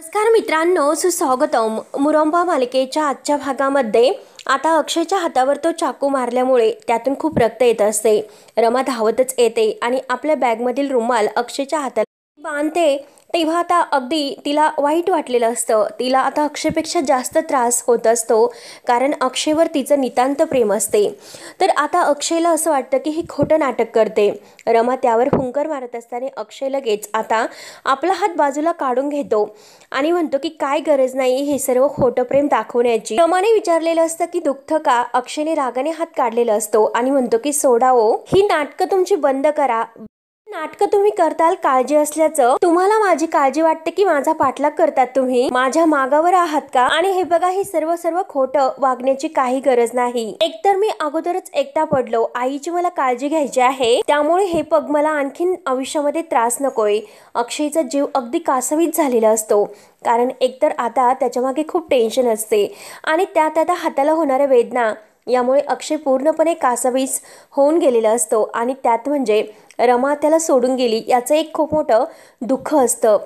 नमस्कार मित्रांनो, सुस्वागतम. मुरंबा मालिकेच्या आजच्या भागामध्ये आता अक्षयच्या हातावर तो चाकू मारल्यामुळे त्यातून खूप रक्त येत असते. रमा धावतच येते आणि आपल्या बॅगमधील रुमाल अक्षयच्या हाताला बांधते. तेव्हा आता अगदी तिला वाईट वाटलेलं असतं. तिला आता अक्षयपेक्षा जास्त त्रास होत असतो, कारण अक्षयवर तिचं नितांत प्रेम असते. तर आता अक्षयला असं वाटतं की ही खोटं नाटक करते. रमा त्यावर हुंकर मारत असताना अक्षय लगेच आता आपला हात बाजूला काढून घेतो आणि म्हणतो की काय गरज नाही हे सर्व खोटं प्रेम दाखवण्याची. रमाने विचारलेलं असतं की दुःख का. अक्षयने रागाने हात काढलेला असतो आणि म्हणतो की सोडाओ, ही नाटकं तुमची बंद करा. नाटकं तुम्ही करताल काळजी असल्याचं. तुम्हाला माझी काळजी वाटते की माझा पाठलाग करतात, तुम्ही माझ्या मागावर आहात का. आणि हे बघा, ही सर्व खोटं वागण्याची काही गरज नाही. एकतर मी अगोदरच एकटा पडलो, आईची मला काळजी घ्यायची आहे, त्यामुळे हे बघ मला आणखीन आयुष्यामध्ये त्रास नकोय. अक्षयचा जीव अगदी कासावीस झालेला असतो, कारण एकतर आता त्याच्या मागे खूप टेन्शन असते आणि त्यात आता हाताला होणाऱ्या वेदना यामुळे अक्षय पूर्णपणे कासावीस होऊन गेलेला असतो. आणि त्यात म्हणजे रमा त्याला सोडून गेली याचं एक खूप मोठं दुःख असतं.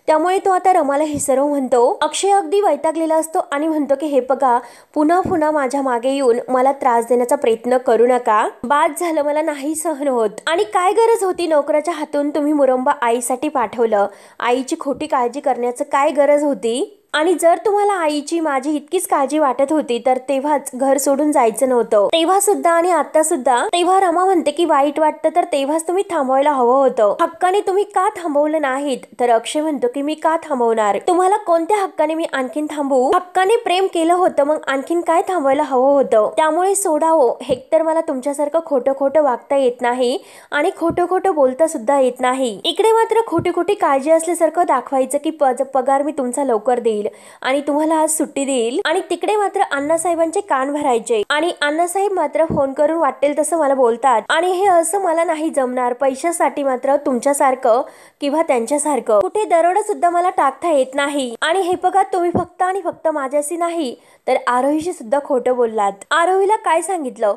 त्यामुळे तो आता रमाला हे सर्व म्हणतो. अक्षय अगदी वैतागलेला असतो आणि म्हणतो की हे बघा, पुन्हा माझ्या मागे येऊन मला त्रास देण्याचा प्रयत्न करू नका. बाद झालं, मला नाही सहन होत. आणि काय गरज होती नोकराच्या हातून तुम्ही मुरंबा आईसाठी पाठवलं. आईची खोटी काळजी करण्याचं काय गरज होती. आणि जर तुम्हाला आईची माझी इतकीच काळजी वाटत होती तर तेव्हाच घर सोडून जायचं नव्हतं. तेव्हा सुद्धा आणि आता सुद्धा. तेव्हा रमा म्हणते की वाईट वाटतं तर तेव्हाच तुम्ही थांबवायला हवं होतं. हक्काने तुम्ही का थांबवलं नाहीत. तर अक्षय म्हणतो की मी का थांबवणार. तुम्हाला कोणत्या हक्काने मी आणखीन थांबवू. हक्काने प्रेम केलं होतं, मग आणखीन काय थांबवायला हवं होतं. त्यामुळे सोडावो. हेक्तर मला तुमच्यासारखं खोटं वागता येत नाही आणि खोटं बोलता सुद्धा येत नाही. इकडे मात्र खोटी काळजी असल्यासारखं दाखवायचं की पगार मी तुमचा लवकर देईल आणि तुम्हाला आज सुट्टी देईल. आणि तिकडे मात्र अण्णासाहेबांचे कान भरायचे आणि अण्णासाहेब मात्र फोन करून वाटेल तसं मला बोलतात आणि हे असं मला नाही जमणार. पैशासाठी मात्र तुमच्यासारखं किंवा त्यांच्यासारखं कुठे दरोडा सुद्धा मला टाकता येत नाही. आणि हे बघा, तुम्ही फक्त आणि फक्त माझ्याशी नाही तर आरोहीशी सुद्धा खोटं बोललात. आरोहीला काय सांगितलं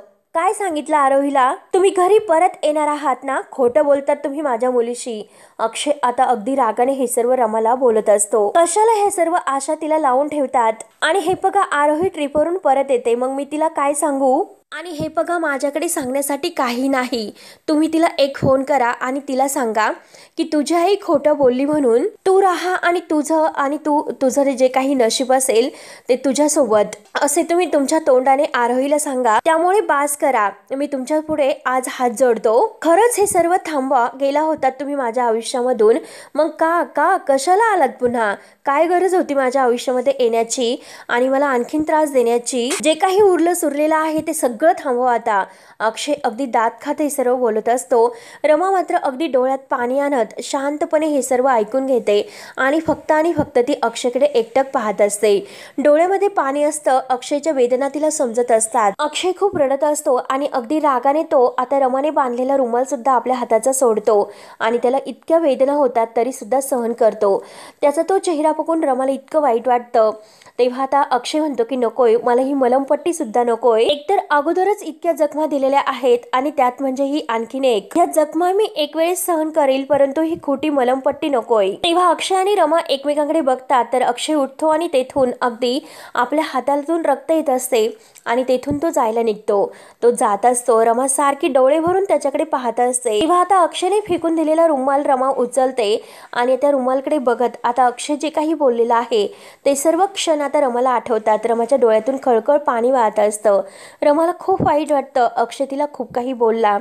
आरोहीला. तुम्ही घरी परत येणार आहात ना. खोटं बोलतात तुम्ही माझ्या मुलीशी. अक्षय आता अगदी रागाने हे सर्व रमाला बोलत असतो. कशाला हे सर्व आशा तिला लावून ठेवतात. आणि हे बघा, आरोही ट्रिपवरून परत येते, मग मी तिला काय सांगू. आणि हे बघा, माझ्याकडे सांगण्यासाठी काही नाही. तुम्ही तिला एक फोन करा आणि तिला सांगा की तुझी आई खोटं बोलली म्हणून तू राहा आणि तुझं जे काही नशीब असेल ते तुझ्यासोबत, असे तुम्ही तुमच्या तोंडाने आरोहीला सांगा. त्यामुळे बास करा, मी तुमच्या पुढे आज हात जोडतो. खरंच हे सर्व थांबवा. गेला होतात तुम्ही माझ्या आयुष्यामधून, मग का कशाला आलात पुन्हा. काय गरज होती माझ्या आयुष्यामध्ये येण्याची आणि मला आणखीन त्रास देण्याची. जे काही उरलं सुरलेलं आहे ते सगळं थांबवा आता. अक्षय अगदी दात खात हे सर्व बोलत असतो. रमा मात्र अगदी डोळ्यात पाणी आणत शांतपणे हे सर्व ऐकून घेते आणि फक्त ती अक्षयकडे एकटक पाहत असते. डोळ्यामध्ये पाणी असतं. अक्षयच्या वेदना तिला समजत असतात. अक्षय खूप रडत असतो आणि अगदी रागाने तो आता रमाने बांधलेला रुमाल सुद्धा आपल्या हाताचा सोडतो आणि त्याला इतक्या वेदना होतात तरी सुद्धा सहन करतो. त्याचा तो चेहरा बघून रमाला इतकं वाईट वाटतं. तेव्हा आता अक्षय म्हणतो की नकोय, मला ही मलमपट्टी सुद्धा नकोय. एकतर अगोदरच इतक्या जखमा दिलेल्या आहेत आणि त्यात म्हणजे ही आणखीन एक. या जखमा मी एक वेळेस सहन करेल, परंतु ही खोटी मलमपट्टी नकोय. तेव्हा अक्षय आणि रमा एकमेकांकडे बघतात तर अक्षय उठतो आणि तेथून अगदी आपल्या हातातून रक्त येत असते आणि तेथून तो जायला निघतो. तो जात असतो. रमा सारखी डोळे भरून त्याच्याकडे पाहत असते. तेव्हा आता अक्षयने फेकून दिलेला रुमाल रमा उचलते आणि त्या रुमालकडे बघत आता अक्षय जे काही बोललेलं आहे ते सर्व क्षण आता रमाला आठवतात. रमाच्या डोळ्यातून खळखळ पाणी वाहत असतं. रमाला खूप वाईट वाटतं. अक्षय तिला खूप काही बोलला,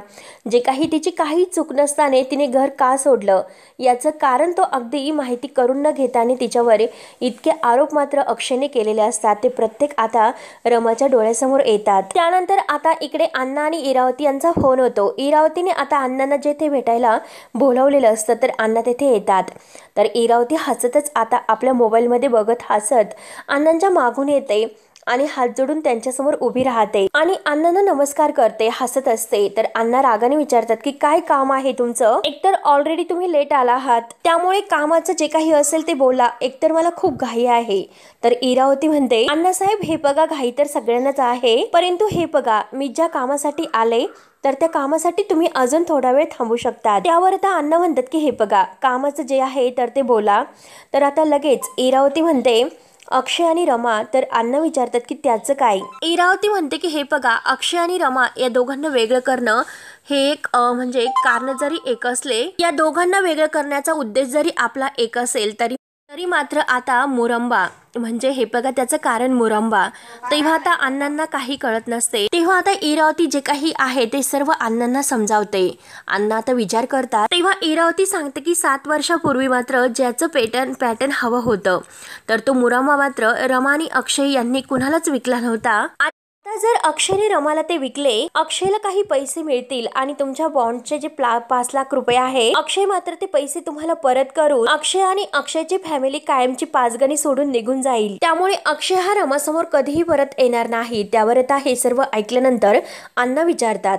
जे काही तिची काही चूक नसताना तिने घर का सोडलं याचं कारण तो अगदी माहिती करून न घेताना तिच्यावर इतके आरोप मात्र अक्षयने केलेले असतात. ते प्रत्येक आता रमाच्या डोळ्यासमोर येतात. त्यानंतर आता इकडे अण्णा आणि इरावती यांचा फोन होतो. इरावतीने आता अण्णांना जेथे भेटायला बोलावलेलं असतं तर अण्णा तेथे येतात. तर इरावती हसतच आता आपल्या मोबाईलमध्ये बघत हसत अण्णांच्या मागून येते आणि हात जोडून त्यांच्यासमोर उभी राहते आणि अण्णांना नमस्कार करते, हसत असते. तर अण्णा रागाने विचारतात की काय काम आहे तुमचं? एकतर ऑलरेडी तुम्ही लेट आला आहात, त्यामुळे कामाचं जे काही असेल ते बोला, एकतर मला खूप घाई आहे. तर इरावती म्हणते, अण्णासाहेब हे बघा, घाई तर सगळ्यांनाच आहे, परंतु हे बघा, मी ज्या कामासाठी आले तर त्या कामासाठी तुम्ही अजून थोडा वेळ थांबू शकता. त्यावर आता अण्णा म्हणतात की हे बघा, कामाचं जे आहे तर ते बोला. तर आता लगेच इरावती म्हणते अक्षय आणि रमा. तर अण्णा विचारतात की त्याचं काय? इरावती म्हणते की हे बघा, अक्षय आणि रमा या दोघांना वेगळं करणं हे एक म्हणजे कारण जरी एक असले, या दोघांना वेगळं करण्याचा उद्देश जरी आपला एक असेल तरी मात्र आता मुरंबा म्हणजे हे बघा, त्याचं कारण मुरंबा. तेव्हा आता अण्णांना काही कळत नसते. तेव्हा आता इरावती जे काही आहे ते सर्व अण्णांना समजावते. अण्णा आता विचार करतात. तेव्हा इरावती सांगते की 7 वर्षापूर्वी मात्र ज्याचं पॅटर्न हवं होतं, तर तो मुरंबा मात्र रमा आणि अक्षय यांनी कुणालाच विकला नव्हता. आता जर अक्षयने रमाला ते विकले, अक्षयला काही पैसे मिळतील आणि तुमच्या बॉन्डचे जे 5 लाख रुपये आहे, अक्षय मात्र ते पैसे तुम्हाला परत करून अक्षय आणि अक्षयची फॅमिली कायमची पाचगणी सोडून निघून जाईल. त्यामुळे अक्षय हा रमासमोर कधीही परत येणार नाही. त्यावर आता हे सर्व ऐकल्यानंतर अण्णा विचारतात,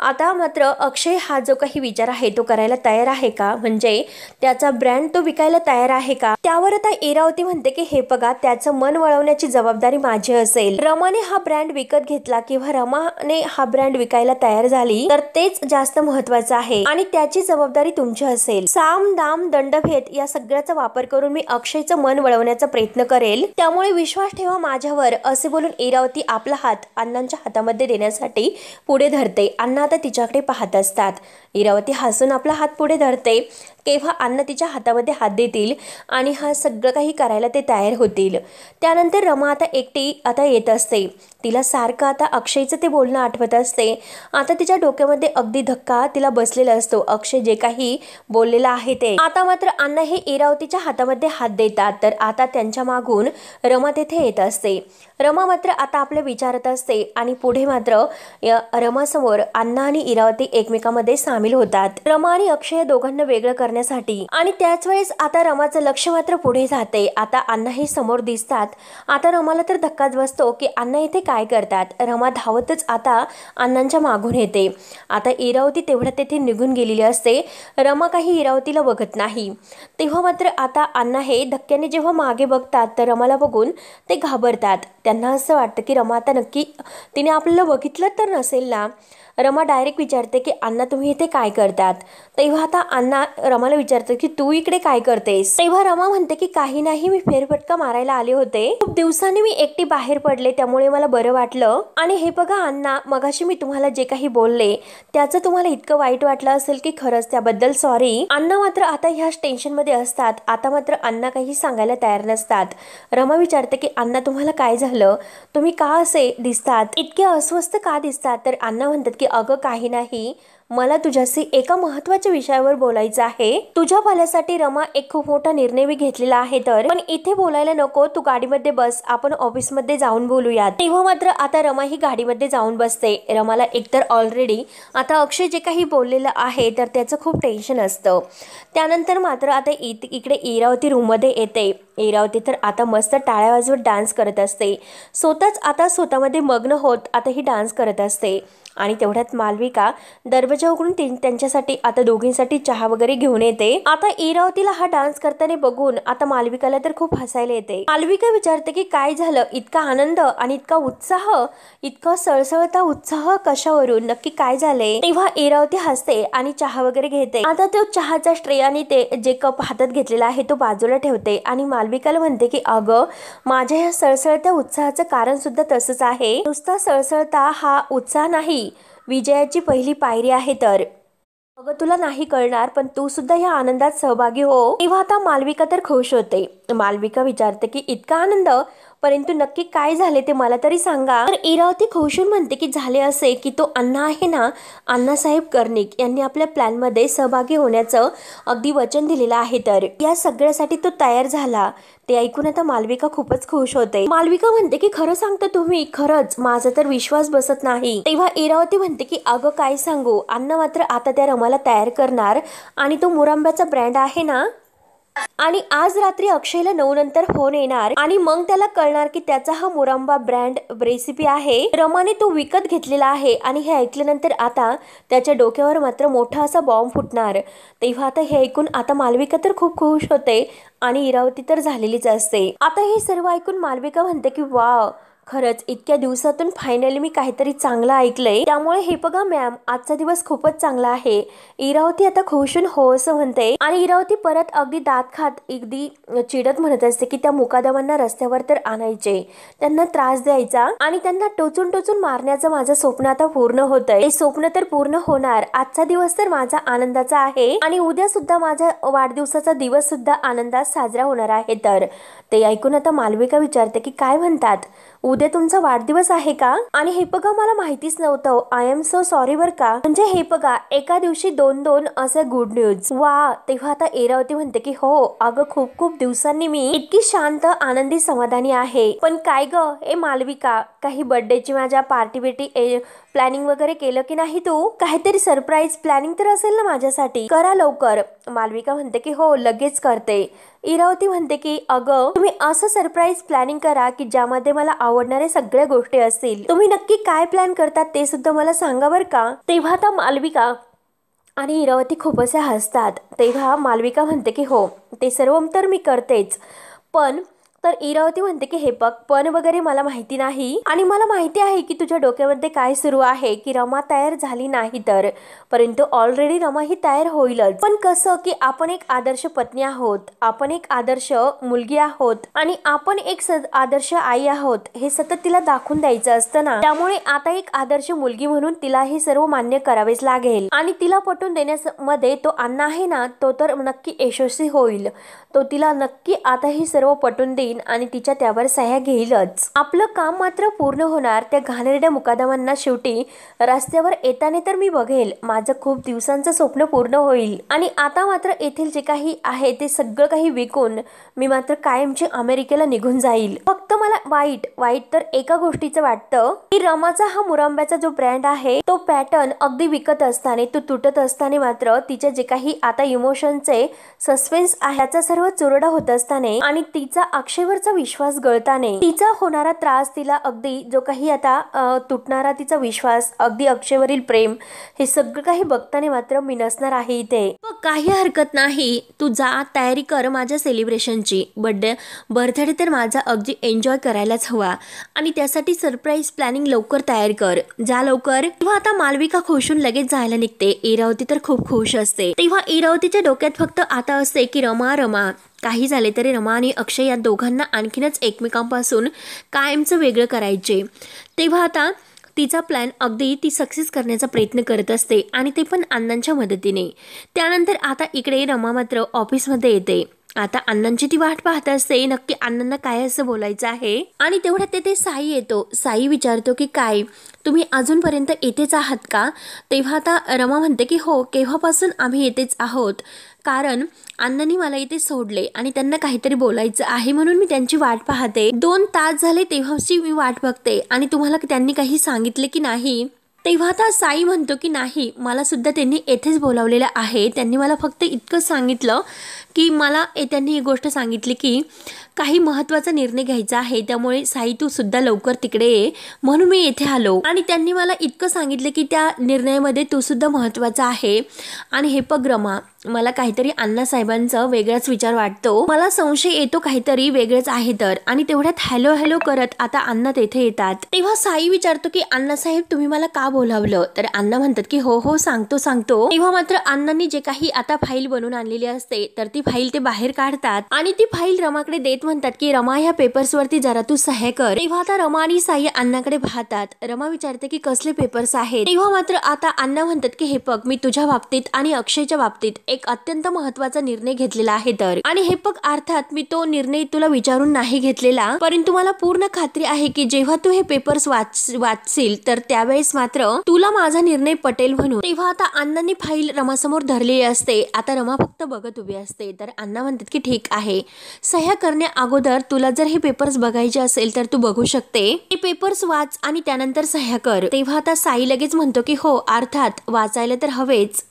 आता मात्र अक्षय हा जो काही विचार आहे तो करायला तयार आहे का? म्हणजे त्याचा ब्रँड तो विकायला तयार आहे का? त्यावर आता इरावती म्हणते की हे बघा, त्याचं मन वळवण्याची जबाबदारी माझी असेल. रमाने हा ब्रँड विकत घेतला किंवा रमाने हा ब्रँड विकायला तयार झाली तर तेच जास्त महत्वाचं आहे आणि त्याची जबाबदारी तुमची असेल. साम दाम दंडभेद या सगळ्याचा वापर करून मी अक्षयचं मन वळवण्याचा प्रयत्न करेल, त्यामुळे विश्वास ठेवा माझ्यावर. असे बोलून इरावती आपला हात अण्णांच्या हातामध्ये देण्यासाठी पुढे धरते. अण्णा आता तिच्याकडे पाहत असतात. इरावती हसून आपला हात पुढे धरते. केव्हा अण्णा तिच्या हातामध्ये हात देतील आणि हा सगळं काही करायला ते तयार होतील. त्यानंतर रमा आता एकटी आता येत असते. तिला सारखं आता अक्षयचं ते बोलणं आठवत असते. आता तिच्या डोक्यामध्ये अगदी धक्का तिला बसलेला असतो. अक्षय जे काही बोललेलं आहे ते. आता मात्र अण्णा हे इरावतीच्या हातामध्ये हात देतात. तर आता त्यांच्या मागून रमा तेथे येत असते. रमा मात्र आता आपल्या विचारत असते आणि पुढे मात्र रमासमोर अण्णा आणि इरावती एकमेकांमध्ये सामील होतात. रमा आणि अक्षय दोघांना वेगळं करण्यासाठी. आणि त्याच वेळेस आता रमाचं लक्ष मात्र पुढे जाते. आता अण्णा हे समोर दिसतात. आता रमाला तर धक्काच बसतो की अण्णा इथे काय करतात. रमा धावतच आता अण्णांच्या मागून येते. आता इरावती तेवढ्या तेथे निघून गेलेली असते. रमा काही इरावतीला बघत नाही. तेव्हा मात्र आता अण्णा हे धक्क्याने जेव्हा मागे बघतात तर रमाला बघून ते घाबरतात. त्यांना असं वाटतं की रमा आता नक्की तिने आपल्याला बघितलं तर नसेल ना. रमा डायरेक्ट विचारते की अण्णा तुम्ही इथे काय करतात? तेव्हा आता अण्णा रमाला विचारतो की तू इकडे काय करतेस? तेव्हा रमा म्हणते की काही नाही, मी फेरफटका मारायला आले होते. खूप दिवसांनी मी एकटी बाहेर पडले, त्यामुळे मला बरं वाटलं. आणि हे बघा अण्णा, मगाशी मी तुम्हाला जे काही बोलले त्याचं तुम्हाला इतकं वाईट वाटलं असेल की खरंच त्याबद्दल सॉरी. अण्णा मात्र आता ह्याच टेन्शन मध्ये असतात. आता मात्र अण्णा काही सांगायला तयार नसतात. रमा विचारते की अण्णा तुम्हाला काय झालं? तुम्ही का असे दिसतात? इतके अस्वस्थ का दिसतात? तर अण्णा म्हणतात की अगं काही नाही, मला तुझ्याशी एका महत्त्वाच्या विषयावर बोलायचं आहे. तुझ्या भल्यासाठी रमा एक खूप मोठा निर्णय मी घेतलेला आहे. तर पण इथे बोलायला नको, तू गाडीमध्ये बस, आपण ऑफिसमध्ये जाऊन बोलूयात. तेव्हा मात्र आता रमा ही गाडीमध्ये जाऊन बसते. रमाला एकतर ऑलरेडी आता अक्षय जे काही बोललेलं आहे तर त्याचं खूप टेन्शन असतं. त्यानंतर मात्र आता इकडे इरावती रूममध्ये येते. इरावती तर आता मस्त टाळ्या वाजवत डान्स करत असते. स्वतःच आता स्वतःमध्ये मग्न होत आता ही डान्स करत असते. आणि तेवढ्यात मालविका दरवाजा उघडून त्यांच्यासाठी आता दोघींसाठी चहा वगैरे घेऊन येते. आता इरावतीला हा डान्स करताना बघून आता मालविकाला तर खूप हसायला येते. मालविका विचारते की काय झालं? इतका आनंद आणि इतका उत्साह, इतका सळसळता उत्साह कशावरून? नक्की काय झाले? तेव्हा इरावती हसते आणि चहा वगैरे घेते. आता तो चहाचा स्ट्रे आणि ते जे कप हातात घेतलेला आहे तो बाजूला ठेवते आणि मालविकाला म्हणते की अगं, माझ्या ह्या सळसळत्या उत्साहाचं कारण सुद्धा तसंच आहे. नुसता सळसळता हा उत्साह नाही, विजयाची पहिली पायरी आहे. तर अगं तुला नाही कळणार, पण तू सुद्धा या आनंदात सहभागी हो. तेव्हा आता मालविका तर खुश होते. मालविका विचारते की इतका आनंद, परंतु नक्की काय झाले ते मला तरी सांगा. तर इरावती खुशून म्हणते की झाले असे की तो अण्णा आहे ना, अण्णासाहेब कर्णिक यांनी आपल्या प्लॅन मध्ये सहभागी होण्याचं अगदी वचन दिलेलं आहे. तर या सगळ्यासाठी तो तयार झाला. ते ऐकून आता मालविका खूपच खुश होते. मालविका म्हणते की खरं सांगता तुम्ही? खरंच माझा तर विश्वास बसत नाही. तेव्हा इरावती म्हणते की अगं काय सांगू, अण्णा मात्र आता त्या रमाला तयार करणार आणि तो मुरंब्याचा ब्रँड आहे ना, आणि आज रात्री अक्षयला 9 नंतर फोन येणार आणि मग त्याला कळणार की त्याचा हा मुरंबा ब्रँड रेसिपी आहे रमाने तो विकत घेतलेला आहे। आणि हे ऐकल्यानंतर आता त्याच्या डोक्यावर मात्र मोठा असा बॉम्ब फुटणार। तेव्हा आता हे ऐकून आता मालविका तर खूप खुश होते आणि इरावती तर झालेलीच असते। आता हे सर्व ऐकून मालविका म्हणते की वाव, खरंच इतक्या दिवसातून फायनली मी काहीतरी चांगलं ऐकलंय, त्यामुळे हे बघा मॅम, आजचा दिवस खूपच चांगला आहे। इरावती आता खुशून हो असं म्हणते आणि इरावती परत अगदी दात खात अगदी चिडत म्हणत असते की त्या मुकादमांना रस्त्यावर तर आणायचे, त्यांना त्रास द्यायचा आणि त्यांना टोचून टोचून मारण्याचं माझं स्वप्न आता पूर्ण होतंय। हे स्वप्न तर पूर्ण होणार। आजचा दिवस तर माझा आनंदाचा आहे आणि उद्या सुद्धा माझ्या वाढदिवसाचा दिवस सुद्धा आनंदात साजरा होणार आहे। तर ते ऐकून आता मालविका विचारते की काय म्हणतात, उद्या तुमचा वाढदिवस आहे का? आणि हे बघा मला माहितीच नव्हतं, आय एम सो सॉरी बर का। म्हणजे हे बघा एका दिवशी 2-2 असे गुड न्यूज। वा, तेव्हा आता इरावती म्हणते की हो अगं, खूप खूप दिवसांनी मी इतकी शांत आनंदी समाधानी आहे। पण काय ग ए मालविका, काही बर्थडेची माझ्या पार्टी बिटी प्लॅनिंग वगैरे केलं की नाही तू? काहीतरी सरप्राईज प्लॅनिंग तर असेल ना माझ्यासाठी, करा लवकर। मालविका म्हणते की हो लगेच करते। इरावती म्हणते की अगं तुम्ही असं सरप्राईज प्लॅनिंग करा की ज्यामध्ये मला आवडणारे सगळ्या गोष्टी असतील। तुम्ही नक्की काय प्लॅन करतात ते सुद्धा मला सांगा बर का। तेव्हा आता मालविका आणि इरावती खूप असे हसतात। तेव्हा मालविका म्हणते की हो ते सर्व तर मी करतेच, पण तर इरावती म्हणते की हे बघ, पण वगैरे मला माहिती नाही आणि मला माहिती आहे की तुझ्या डोक्यामध्ये काय सुरू आहे की रमा तयार झाली नाही तर, परंतु ऑलरेडी रमा ही तयार होईलच। पण कसं की आपण एक आदर्श पत्नी आहोत, आपण एक आदर्श मुलगी आहोत आणि आपण एक आदर्श आई आहोत, हे सतत तिला दाखवून द्यायचं असतं ना। त्यामुळे आता एक आदर्श मुलगी म्हणून तिला हे सर्व मान्य करावेच लागेल आणि तिला पटवून देण्यामध्ये तो अण्णा आहे ना, तो तर नक्की यशस्वी होईल। तो तिला नक्की आता हे सर्व पटवून देईल आणि तिच्या त्यावर सह्या घेईलच। आपलं काम मात्र पूर्ण होणार। त्या घाणेरड्या मुकादमांना शेवटी रस्त्यावर येताना तर मी बघेल, माझं खूप दिवसांचं स्वप्न पूर्ण होईल आणि आता मात्र येथील जे काही आहे ते सगळं काही विकून मी मात्र कायमची अमेरिकेला निघून जाईल। फक्त मला वाईट तर एका गोष्टीचं वाटतं की रमाचा हा मुरंब्याचा जो ब्रँड आहे तो पॅटर्न अगदी विकत असताना, तो तुटत असताना मात्र तिचे जे काही आता इमोशनचे सस्पेन्स आहे त्याचा सर्व चुरडा होत असताना आणि तिचा अक्षयवरचा विश्वास गळताना, तिचा होणारा त्रास, तिला अगदी जो काही आता तुटणारा तिचा विश्वास, अगदी अक्षयवरील प्रेम, हे सगळं काही बघताना मात्र मी नसणार आहे इथे। काही हरकत नाही, तू जा तयारी कर माझ्या सेलिब्रेशनची। बर्थडे तर माझा अगदी एन्जॉय करायलाच हवा आणि त्यासाठी सरप्राईज प्लॅनिंग लवकर तयार कर, जा लवकर। तेव्हा आता मालविका खुशून लगेच जायला निघते। इरावती तर खूप खुश असते। तेव्हा इरावतीच्या डोक्यात फक्त आता असते की रमा काही झाले तरी रमा आणि अक्षय या दोघांना आणखीनच एकमेकांपासून कायमचं वेगळं करायचे। तेव्हा आता तिचा प्लॅन अगदी ती सक्सेस करण्याचा प्रयत्न करत असते आणि ते पण अण्णांच्या मदतीने। त्यानंतर आता इकडे रमा मात्र ऑफिसमध्ये येते। आता अण्णांची ती वाट पाहत असते, नक्की अण्णांना काय असं बोलायचं आहे। आणि तेवढ्यात तेथे साई येतो। साई विचारतो की काय तुम्ही अजूनपर्यंत येतेच आहात का? तेव्हा आता रमा म्हणते की हो, केव्हापासून आम्ही येतेच आहोत, कारण अण्णांनी मला इथे सोडले आणि त्यांना काहीतरी बोलायचं आहे म्हणून मी त्यांची वाट पाहते। 2 तास झाले तेव्हाची मी वाट बघते आणि तुम्हाला त्यांनी काही सांगितले की नाही? तेव्हा आता साई म्हणतो की नाही, मला सुद्धा त्यांनी येथेच बोलावलेलं आहे। त्यांनी मला फक्त इतकं सांगितलं की मला त्यांनी ही गोष्ट सांगितली की काही महत्त्वाचा निर्णय घ्यायचा आहे, त्यामुळे साई तू सुद्धा लवकर तिकडे ये म्हणून मी येथे आलो। आणि त्यांनी मला इतकं सांगितलं की त्या निर्णयामध्ये तू सुद्धा महत्त्वाचा आहे। आणि हे बघ रमा, मला काहीतरी अण्णासाहेबांचा वेगळाच विचार वाटतो, मला संशय येतो काहीतरी वेगळंच आहे तर। आणि तेवढ्यात हॅलो हॅलो करत आता अण्णा तेथे येतात। तेव्हा साई विचारतो की अण्णासाहेब तुम्ही मला का बोलावलं? तर अण्णा म्हणतात की हो हो सांगतो। तेव्हा मात्र अण्णांनी जे काही आता फाईल बनवून आणलेली असते तर ती फाईल ते बाहेर काढतात आणि ती फाईल रमाकडे देत म्हणतात की रमा ह्या पेपर्स वरती जरा तू सह्या कर। तेव्हा आता रमा आणि साई अण्णाकडे पाहतात। रमा विचारते की कसले पेपर्स आहेत? तेव्हा मात्र आता अण्णा म्हणतात की हे बघ, मी तुझ्या बाबतीत आणि अक्षयच्या बाबतीत एक अत्यंत महत्त्वाचा निर्णय घेतलेला आहे तर, आणि हे बघ अर्थात मी तो निर्णय तुला विचारून नाही घेतलेला, परंतु मला पूर्ण खात्री आहे की जेव्हा तू हे पेपर्स वाचशील तर त्यावेळेस मात्र तुला माझा निर्णय पटेल म्हणून। तेव्हा आता अण्णांनी फाईल रमासमोर धरलेली असते। आता रमा फक्त बघत उभी असते। तर अण्णा म्हणतात की ठीक आहे, सह्या करण्या अगोदर तुला जर हे पेपर्स बघायचे असेल तर तू बघू शकते, हे पेपर्स वाच आणि त्यानंतर सह्या कर। तेव्हा आता साई लगेच म्हणतो की हो अर्थात वाचायला तर हवेच।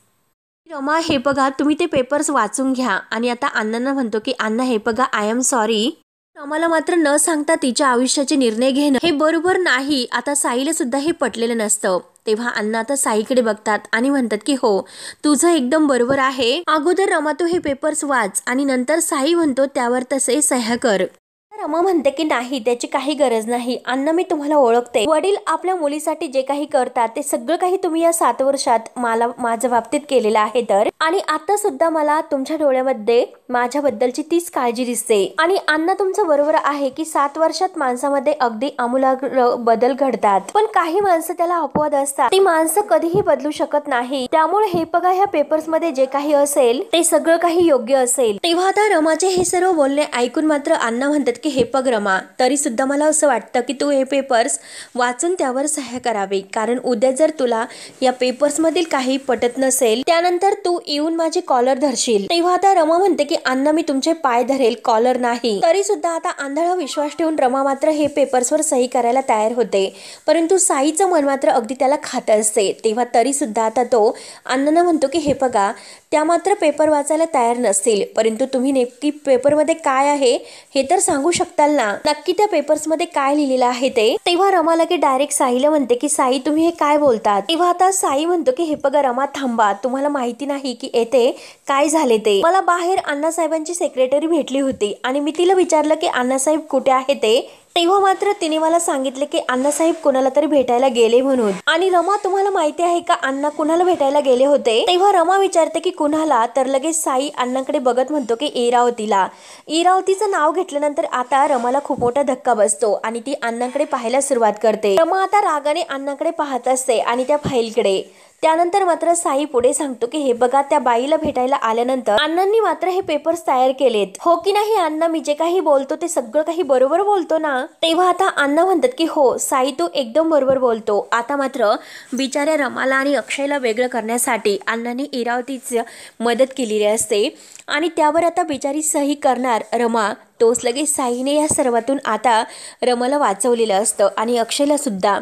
रमा हे बघा, तुम्ही ते पेपर्स वाचून घ्या. आणि आता अण्णांना म्हणतो की अण्णा हे बघा, आय एम सॉरी. रमाला मात्र न सांगता तिच्या आयुष्याचे निर्णय घेणं हे बरोबर नाही. आता साईला सुद्धा हे पटलेलं नसतं. तेव्हा अण्णा आता साईकडे बघतात आणि म्हणतात की हो, तुझं एकदम बरोबर आहे. अगोदर रमा तू हे पेपर्स वाच आणि नंतर साई म्हणतो त्यावर तसे सह्या कर. रमा म्हणते की नाही, त्याची काही गरज नाही. अण्णा, मी तुम्हाला ओळखते. वडील आपल्या मुलीसाठी जे काही करतात ते सगळं काही तुम्ही या 7 वर्षात मला माझ्या बाबतीत केलेलं आहे. तर आणि आता सुद्धा मला तुमच्या डोळ्यामध्ये माझ्याबद्दलची तीच काळजी दिसते. आणि अण्णा तुमचं बरोबर आहे की 7 वर्षात माणसामध्ये अगदी आमूलाग्र बदल घडतात, पण काही माणसं त्याला अपवाद असतात. ती माणसं कधीही बदलू शकत नाही. त्यामुळे हे बघा, ह्या पेपर्स मध्ये जे काही असेल ते सगळं काही योग्य असेल. तेव्हा आता रमाचे हे सर्व बोलणे ऐकून मात्र अण्णा म्हणतात की हे बघ रमा, तरी सुद्धा मला असं वाटतं की तू हे पेपर्स वाचून त्यावर सह्या करावी. कारण उद्या जर तुला या पेपर्स मधील काही पटत नसेल, त्यानंतर तू येऊन माझी कॉलर धरशील. तेव्हा आता रमा म्हणते की अण्णा, मी तुमचे पाय धरेल, कॉलर नाही. तरी सुद्धा आता आंधळा विश्वास ठेवून रमा मात्र हे पेपर्सवर सही करायला तयार होते. परंतु साईचं मन मात्र अगदी त्याला खात असते. तेव्हा तरी सुद्धा आता तो अण्णांना म्हणतो की हे बघा, त्या मात्र पेपर वाचायला तयार नसतील, परंतु तुम्ही नक्की पेपरमध्ये काय आहे हे तर सांगू शकताल ना. नक्की त्या पेपर्स मध्ये काय लिहिलेलं आहे ते. तेव्हा रमा लगे डायरेक्ट साईला म्हणते की साई, तुम्ही हे काय बोलतात. तेव्हा आता साई म्हणतो की हे बघा रमा, थांबा. तुम्हाला माहिती नाही की येथे काय झाले ते. मला बाहेर अण्णासाहेबांची सेक्रेटरी भेटली होती आणि मी तिला विचारलं की अण्णासाहेब कुठे आहे ते. तेव्हा मात्र तिने मला सांगितले की अण्णासाहेब कोणाला तरी भेटायला गेले म्हणून. आणि रमा, तुम्हाला माहिती आहे का अण्णा कुणाला भेटायला गेले होते. तेव्हा रमा विचारते की कुणाला. तर लगेच साई अण्णांकडे बघत म्हणतो की इरावतीला. इरावतीचं नाव घेतल्यानंतर आता रमाला खूप मोठा धक्का बसतो आणि ती अण्णांकडे पाहायला सुरुवात करते. रमा आता रागाने अण्णांकडे पाहत असते आणि त्या फाईलकडे. त्यानंतर मात्र साई पुढे सांगतो की हे बघा, त्या बाईला भेटायला आल्यानंतर अण्णांनी मात्र हे पेपर्स तयार केलेत, हो की नाही अण्णा. मी जे काही बोलतो ते सगळं काही बरोबर बोलतो ना. तेव्हा आता अण्णा म्हणतात की हो साई, तू एकदम बरोबर बोलतो. आता मात्र बिचाऱ्या रमाला आणि अक्षयला वेगळं करण्यासाठी अण्णांनी इरावतीची मदत केलेली असते आणि त्यावर आता बिचारी सही करणार रमा. तोच लगेच साईने या सर्वातून आता रमाला वाचवलेलं असतं आणि अक्षयला सुद्धा.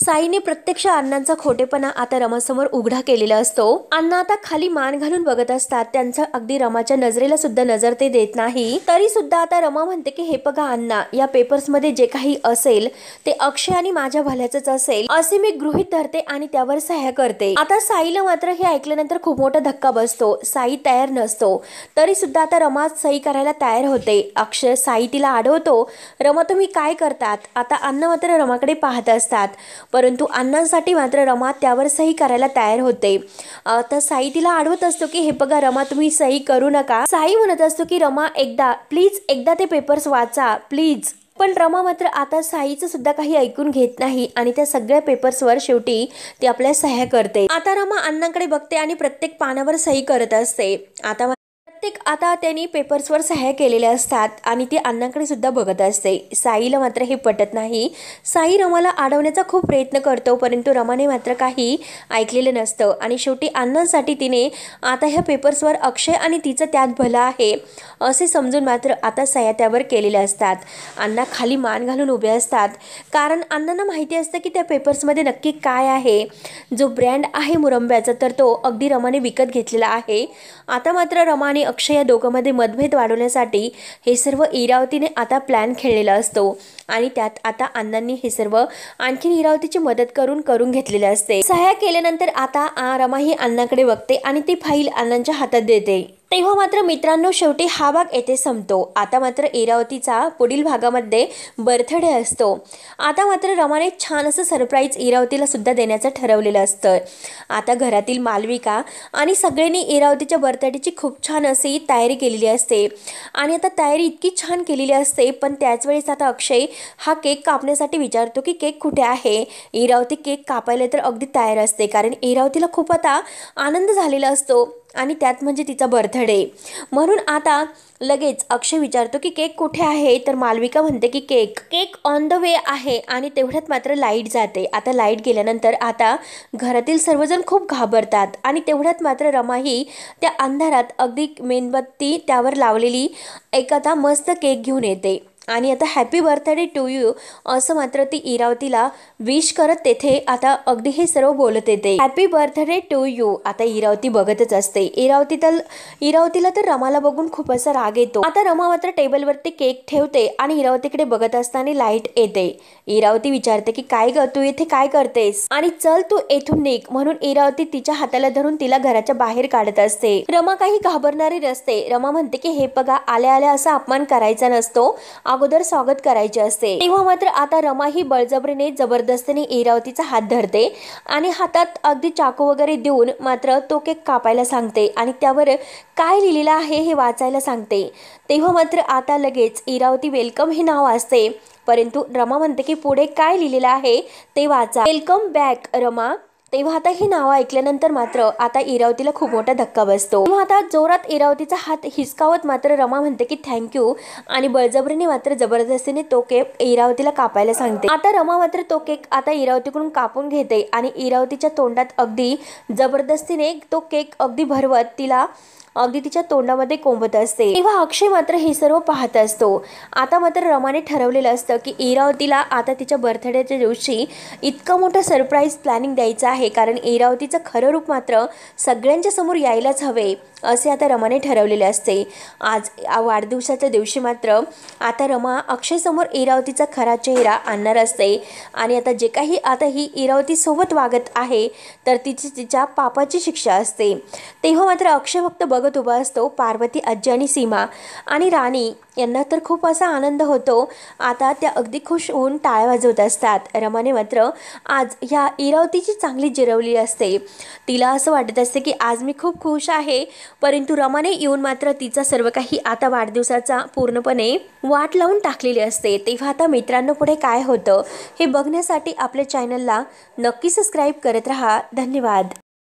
साईने प्रत्यक्ष अण्णांचा खोटेपणा आता रमासमोर उघडा केलेला असतो. अण्णा आता खाली मान घालून बघत असतात. त्यांचं अगदी रमाच्या नजरेला सुद्धा नजर ते देत नाही. तरी सुद्धा आता रमा म्हणते की हे बघा अण्णा, या पेपर्स मध्ये जे काही असेल ते अक्षय आणि माझ्या भल्याचंच असेल असे मी गृहीत धरते आणि त्यावर सह्या करते. आता साईला मात्र हे ऐकल्यानंतर खूप मोठा धक्का बसतो. साई तयार नसतो. तरी सुद्धा आता रमा सही करायला तयार होते. अक्षय साई तिला अडवतो. रमा, तुम्ही काय करतात. आता अण्णा मात्र रमाकडे पाहत असतात, परंतु अण्णांसाठी मात्र रमा त्यावर सही करायला तयार होते. तर साई तिला अडवत असतो की हे बघा रमा, तुम्ही सही करू नका. साई म्हणत असतो की रमा, एकदा प्लीज, एकदा ते पेपर्स वाचा प्लीज. पण रमा मात्र आता साईचं सुद्धा काही ऐकून घेत नाही आणि त्या सगळ्या पेपर्सवर शेवटी ती आपल्या सह्या करते. आता रमा अण्णांकडे बघते आणि प्रत्येक पानावर सही करत असते. आता त्यांनी पेपर्सवर सह्या केलेल्या असतात आणि ती अण्णांकडे सुद्धा बघत असते. साईला मात्र हे पटत नाही. साई रमाला अडवण्याचा खूप प्रयत्न करतो, परंतु रमाने मात्र काही ऐकलेलं नसतं आणि शेवटी अण्णांसाठी तिने आता ह्या पेपर्सवर अक्षय आणि तिचं त्यात भलं आहे असे समजून मात्र आता सह्या त्यावर केलेल्या असतात. अण्णा खाली मान घालून उभे असतात, कारण अण्णांना माहिती असतं की त्या पेपर्समध्ये नक्की काय आहे. जो ब्रँड आहे मुरंब्याचा तर तो अगदी रमाने विकत घेतलेला आहे. आता मात्र रमा आणि अक्षय या दोघांमध्ये मतभेद वाढवण्यासाठी हे सर्व इरावतीने आता प्लॅन खेळलेला असतो आणि त्यात आता अण्णांनी हे सर्व आणखीन इरावतीची मदत करून घेतलेले असते. सह्या केल्यानंतर आता रमा ही अण्णांकडे बघते आणि ती फाईल अण्णांच्या हातात देते. तेव्हा मात्र मित्रांनो, शेवटी हा भाग येथे संपतो. आता मात्र इरावतीचा पुढील भागामध्ये बर्थडे असतो. आता मात्र रमाने छान असं सरप्राईज इरावतीला सुद्धा देण्याचं ठरवलेलं असतं. आता घरातील मालविका आणि सगळ्यांनी इरावतीच्या बर्थडेची खूप छान अशी तयारी केलेली असते आणि आता तयारी इतकी छान केलेली असते. पण त्याच वेळेस आता अक्षय हा केक कापण्यासाठी विचारतो की केक कुठे आहे. इरावती केक कापायला तर अगदी तयार असते, कारण इरावतीला खूप आता आनंद झालेला असतो आणि त्यात म्हणजे तिचा बर्थडे. म्हणून आता लगेच अक्षय विचारतो की केक कुठे आहे. तर मालविका म्हणते की केक ऑन द वे आहे आणि तेवढ्यात मात्र लाईट जाते. आता लाईट गेल्यानंतर आता घरातील सर्वजण खूप घाबरतात आणि तेवढ्यात मात्र रमाही त्या अंधारात अगदी मेणबत्ती त्यावर लावलेली एक आता मस्त केक घेऊन येते आणि आता हॅपी बर्थडे टू यू असं मात्र ती इरावतीला विश करत तेथे आता अगदी हे सर्व बोलत येते. Happy birthday to you. आता इरावती बघतच असते. इरावतीला तर रमाला बघून खूप असा राग येतो. आता रमा मात्र टेबलवरती केक ठेवते आणि इरावतीकडे बघत असताना लाईट येते. इरावती विचारते की काय ग, तू इथे काय करतेस आणि चल तू येथून निघ, म्हणून इरावती तिच्या हाताला धरून तिला घराच्या बाहेर काढत असते. रमा काही घाबरणारी नसते. रमा म्हणते की हे बघा, आल्या आल्या असा अपमान करायचा नसतो, अगोदर स्वागत करायचे असते. तेव्हा मात्र आता रमा ही बळजबरीने जबरदस्तीने इरावतीचा हात धरते आणि हातात अगदी चाकू वगैरे देऊन मात्र तो केक कापायला सांगते आणि त्यावर काय लिहिलेलं आहे हे वाचायला सांगते. तेव्हा मात्र आता लगेच इरावती वेलकम हे नाव असते, परंतु रमा म्हणते की पुढे काय लिहिलेलं आहे ते वाचा, वेलकम बॅक रमा. तेव्हा आता ही नावं ऐकल्यानंतर मात्र आता इरावतीला खूप मोठा धक्का बसतो. तेव्हा आता जोरात इरावतीचा हात हिसकावत मात्र रमा म्हणते की थँक्यू आणि बळजबरीने मात्र जबरदस्तीने तो केक इरावतीला कापायला सांगते. आता रमा मात्र तो केक आता इरावतीकडून कापून घेते आणि इरावतीच्या तोंडात अगदी जबरदस्तीने तो केक अगदी भरवत तिला अगदी तिच्या तोंडामध्ये कोंबत असते. तेव्हा अक्षय मात्र हे सर्व पाहत असतो. आता मात्र रमाने ठरवलेलं असतं की इरावतीला आता तिच्या बर्थडेच्या दिवशी इतकं मोठं सरप्राईज प्लॅनिंग द्यायचं आहे, कारण इरावतीचं खरं रूप मात्र सगळ्यांच्या समोर यायलाच हवे असे आता रमाने ठरवलेले असते. आज वाढदिवसाच्या दिवशी मात्र आता रमा अक्षय समोर इरावतीचा खरा चेहरा आणणार असते आणि आता जे काही आता ही इरावती सोबत वागत आहे तर तिच्या पापाची शिक्षा असते. तेव्हा मात्र अक्षय फक्त बघत उभा असतो. पार्वती, आजी आणि सीमा आणि राणी यांना तर खूप असा आनंद होतो. आता त्या अगदी खुश होऊन टाळ्या वाजवत असतात. रमाने मात्र आज ह्या इरावतीची चांगली जिरवली असते. तिला असं वाटत असते की आज मी खूप खुश आहे, परंतु रमाने येऊन मात्र तिचा सर्व काही आता वाढदिवसाचा पूर्णपणे वाट लावून टाकलेली असते. तेव्हा आता मित्रांनो पुढे काय होतं हे बघण्यासाठी आपल्या चॅनलला नक्की सबस्क्राईब करत राहा. धन्यवाद.